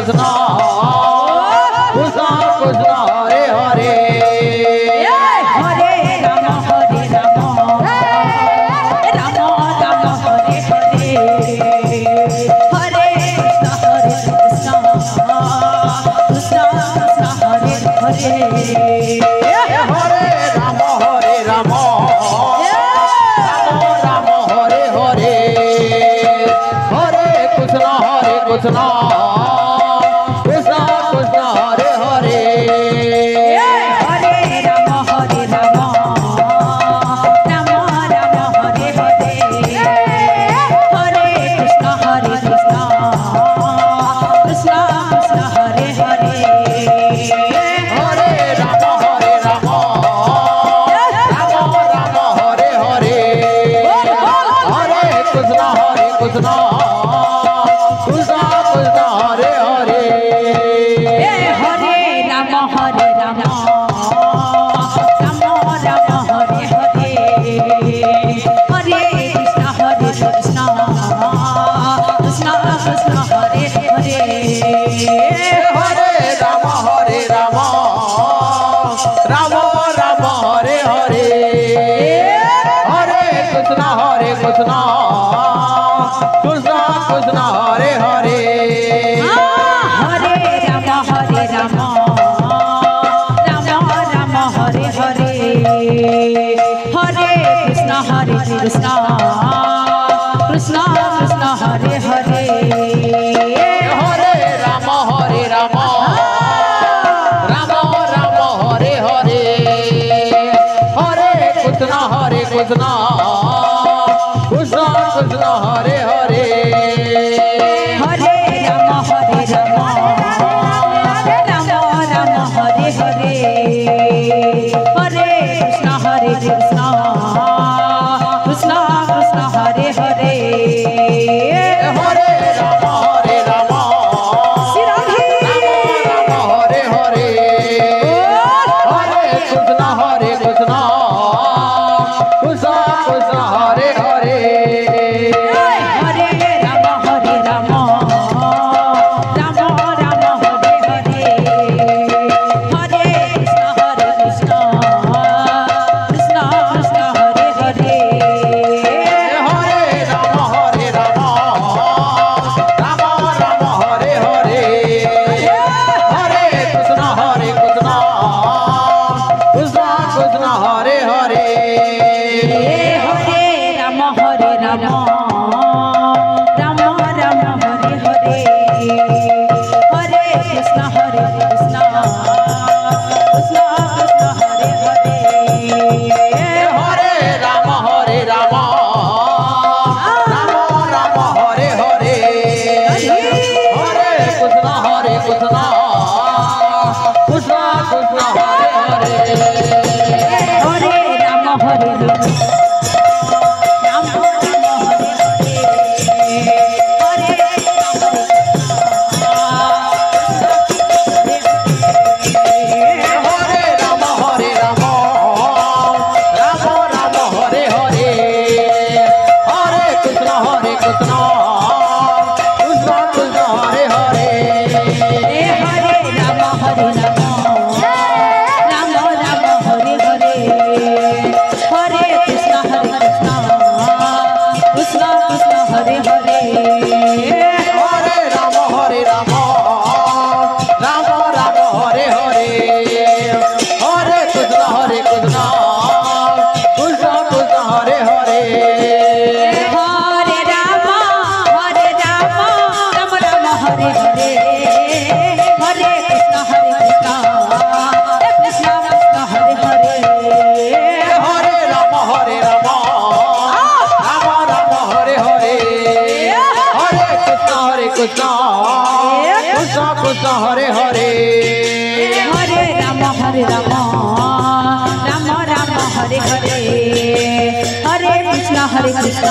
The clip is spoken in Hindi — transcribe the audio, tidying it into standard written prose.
कृष्णा कृष्णा कृष्णा हरे हरे हरे राम राम राम हरे हरे हरे कृष्ण कृष्ण कृष्ण हरे हरे हरे राम राम राम हरे हरे हरे कृष्णा कृष्णा कृष्णा कृष्णा हरे हरे हरे राम राम राम हरे हरे हरे कृष्ण कृष्ण कृष्ण कृष्ण हरे हरे हरे राम राम राम हरे हरे हरे कृष्णा कृष्णा कृष्णा कृष्णा हरे हरे हरे राम राम राम हरे हरे हरे कृष्ण कृष्ण कृष्ण कृष्ण हरे हरे हरे राम राम राम हरे हरे हरे कृष्णा कृष्णा कृष्णा कृष्णा हरे हरे हरे राम राम राम हरे हरे हरे कृष्ण कृष्ण कृष्ण कृष्ण हरे हरे हरे राम राम राम हरे हरे हरे कृष्णा कृष्णा कृष्णा कृष्णा हरे हरे हरे राम राम हरे हरे हरे कृष्ण कृष्ण कृष्ण कृष्ण हरे हरे हरे राम राम सिराही राम हरे हरे हरे कृष्णा कृष्णा कृष्णा कृष्णा हरे हरे हरे राम राम हरे हरे हरे कृष्ण कृष्ण कृष्ण कृष्ण हरे हरे हरे राम राम राम हरे हरे हरे कृष्णा कृष्णा कृष्णा कृष्णा हरे हरे हरे राम राम हरे हरे हरे कृष्ण कृष्ण कृष्ण कृष्ण हरे हरे हरे राम राम राम हरे हरे हरे कृष्णा कृष्णा कृष्णा कृष्णा हरे हरे हरे राम राम हरे हरे हरे हरे राम राम हरे हरे हरे कृष्णा कृष्णा कृष्णा हरे हरे हरे राम राम हरे हरे हरे कृष्ण कृष्ण कृष्ण हरे हरे हरे राम राम हरे हरे हरे कृष्णा कृष्णा कृष्णा हरे हरे हरे राम राम हरे हरे हरे कृष्ण कृष्ण कृष्ण हरे हरे हरे राम राम हरे हरे हरे कृष्णा कृष्णा हरे हरे हरे राम राम हरे हरे हरे कृष्ण कृष्ण